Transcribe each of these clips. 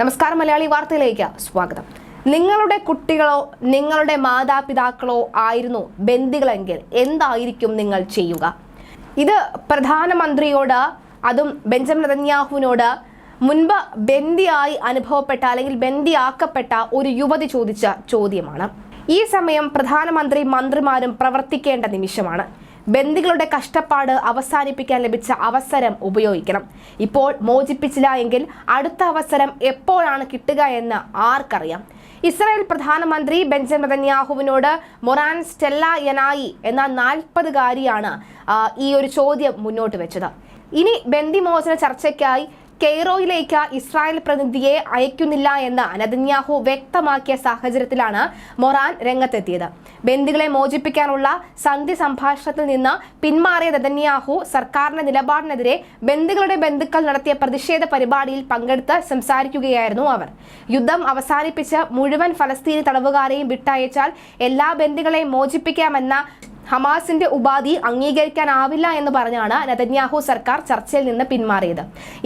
നമസ്കാരം, മലയാളി വാർത്തയിലേക്ക് സ്വാഗതം. നിങ്ങളുടെ കുട്ടികളോ നിങ്ങളുടെ മാതാപിതാക്കളോ ആയിരുന്നു ബന്ദികളെങ്കിൽ എന്തായിരിക്കും നിങ്ങൾ ചെയ്യുക? ഇത് പ്രധാനമന്ത്രിയോട്, അതും ബെഞ്ചമിൻ നെതന്യാഹുവിനോട് മുൻപ് ബന്ദിയായി അനുഭവപ്പെട്ട അല്ലെങ്കിൽ ബന്ദിയാക്കപ്പെട്ട ഒരു യുവതി ചോദിച്ച ചോദ്യമാണ്. ഈ സമയം പ്രധാനമന്ത്രി മന്ത്രിമാരും പ്രവർത്തിക്കേണ്ട നിമിഷമാണ്. ബന്ദികളുടെ കഷ്ടപ്പാട് അവസാനിപ്പിക്കാൻ ലഭിച്ച അവസരം ഉപയോഗിക്കണം. ഇപ്പോൾ മോചിപ്പിച്ചില്ല എങ്കിൽ അടുത്ത അവസരം എപ്പോഴാണ് കിട്ടുക എന്ന് ആർക്കറിയാം? ഇസ്രായേൽ പ്രധാനമന്ത്രി ബെഞ്ചമിൻ നെതന്യാഹുവിനോട് മൊറാൻ സ്റ്റെല്ലായനായി എന്ന 40-കാരിയാണ് ഈ ഒരു ചോദ്യം മുന്നോട്ട് വെച്ചത്. ഇനി ബന്ദിമോചന ചർച്ചയ്ക്കായി കെയ്റോയിലേക്ക് ഇസ്രായേൽ പ്രതിനിധിയെ അയക്കുന്നില്ല എന്ന് നെതന്യാഹു വ്യക്തമാക്കിയ സാഹചര്യത്തിലാണ് മൊറാൻ രംഗത്തെത്തിയത്. ബന്ദികളെ മോചിപ്പിക്കാനുള്ള സന്ധി സംഭാഷണത്തിൽ നിന്ന് പിന്മാറിയ നെതന്യാഹു സർക്കാരിന്റെ നിലപാടിനെതിരെ ബന്ദികളുടെ ബന്ധുക്കൾ നടത്തിയ പ്രതിഷേധ പരിപാടിയിൽ പങ്കെടുത്ത് സംസാരിക്കുകയായിരുന്നു അവർ. യുദ്ധം അവസാനിപ്പിച്ച് മുഴുവൻ ഫലസ്തീനി തടവുകാരെയും വിട്ടയച്ചാൽ എല്ലാ ബന്ദികളെയും മോചിപ്പിക്കാമെന്ന ഹമാസിന്റെ ഉപാധി അംഗീകരിക്കാനാവില്ല എന്ന് പറഞ്ഞാണ് നെതന്യാഹു സർക്കാർ ചർച്ചയിൽ നിന്ന് പിന്മാറിയത്.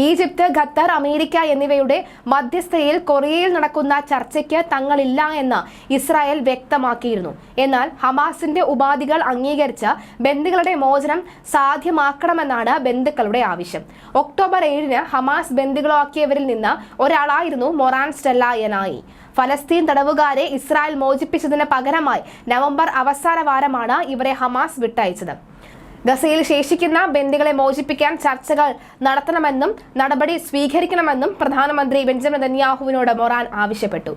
ഈജിപ്ത്, ഖത്തർ, അമേരിക്ക എന്നിവയുടെ മധ്യസ്ഥതയിൽ കൊറിയയിൽ നടക്കുന്ന ചർച്ചയ്ക്ക് തങ്ങളില്ല എന്ന് ഇസ്രായേൽ വ്യക്തമാക്കിയിരുന്നു. എന്നാൽ ഹമാസിന്റെ ഉപാധികൾ അംഗീകരിച്ച് ബന്ദികളുടെ മോചനം സാധ്യമാക്കണമെന്നാണ് ബന്ധുക്കളുടെ ആവശ്യം. ഒക്ടോബർ 7-ന് ഹമാസ് ബന്ദികളാക്കിയവരിൽ നിന്ന് ഒരാളായിരുന്നു മൊറാൻ സ്റ്റെല്ലായനായി. ഫലസ്തീൻ തടവുകാരെ ഇസ്രായേൽ മോചിപ്പിച്ചതിന് പകരമായി നവംബർ അവസാന വാരമാണ് ഇവരെ ഹമാസ് വിട്ടയച്ചത്. ഗസയിൽ ശേഷിക്കുന്ന ബന്ദികളെ മോചിപ്പിക്കാൻ ചർച്ചകൾ നടത്തണമെന്നും നടപടി സ്വീകരിക്കണമെന്നും പ്രധാനമന്ത്രി ബെഞ്ചമിൻ നെതന്യാഹുവിനോട് മൊറാൻ ആവശ്യപ്പെട്ടു.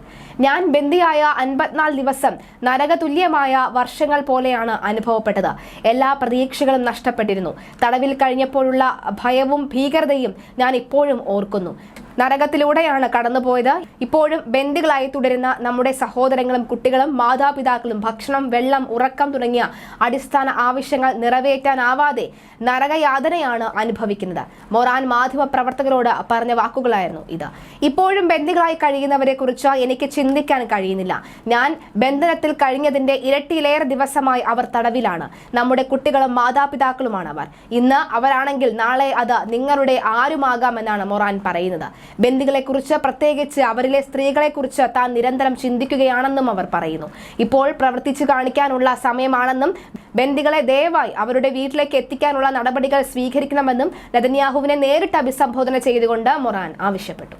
ഞാൻ ബന്ദിയായ 54 ദിവസം നരകതുല്യമായ വർഷങ്ങൾ പോലെയാണ് അനുഭവപ്പെട്ടത്. എല്ലാ പ്രതീക്ഷകളും നഷ്ടപ്പെട്ടിരുന്നു. തടവിൽ കഴിഞ്ഞപ്പോഴുള്ള ഭയവും ഭീകരതയും ഞാൻ ഇപ്പോഴും ഓർക്കുന്നു. നരകത്തിലൂടെയാണ് കടന്നുപോയത്. ഇപ്പോഴും ബന്ദികളായി തുടരുന്ന നമ്മുടെ സഹോദരങ്ങളും കുട്ടികളും മാതാപിതാക്കളും ഭക്ഷണം, വെള്ളം, ഉറക്കം തുടങ്ങിയ അടിസ്ഥാന ആവശ്യങ്ങൾ നിറവേറ്റാനാവാതെ നരകയാതനയാണ് അനുഭവിക്കുന്നത്. മൊറാൻ മാധ്യമ പ്രവർത്തകരോട് പറഞ്ഞ വാക്കുകളായിരുന്നു ഇത്. ഇപ്പോഴും ബന്ദികളായി കഴിയുന്നവരെ കുറിച്ച് എനിക്ക് ചിന്തിക്കാൻ കഴിയുന്നില്ല. ഞാൻ ബന്ധനത്തിൽ കഴിഞ്ഞതിന്റെ ഇരട്ടിയിലേറെ ദിവസമായി അവർ തടവിലാണ്. നമ്മുടെ കുട്ടികളും മാതാപിതാക്കളുമാണ് അവർ. ഇന്ന് അവരാണെങ്കിൽ നാളെ അത് നിങ്ങളുടെ ആരുമാകാമെന്നാണ് മൊറാൻ പറയുന്നത്. ബന്ദികളെക്കുറിച്ച്, പ്രത്യേകിച്ച് അവരിലെ സ്ത്രീകളെക്കുറിച്ച് താൻ നിരന്തരം ചിന്തിക്കുകയാണെന്നും അവർ പറയുന്നു. ഇപ്പോൾ പ്രവർത്തിച്ചു കാണിക്കാനുള്ള സമയമാണെന്നും ബന്ദികളെ ദയവായി അവരുടെ വീട്ടിലേക്ക് എത്തിക്കാനുള്ള നടപടികൾ സ്വീകരിക്കണമെന്നും നെതന്യാഹുവിനെ നേരിട്ട് അഭിസംബോധന ചെയ്തുകൊണ്ട് മൊറാൻ ആവശ്യപ്പെട്ടു.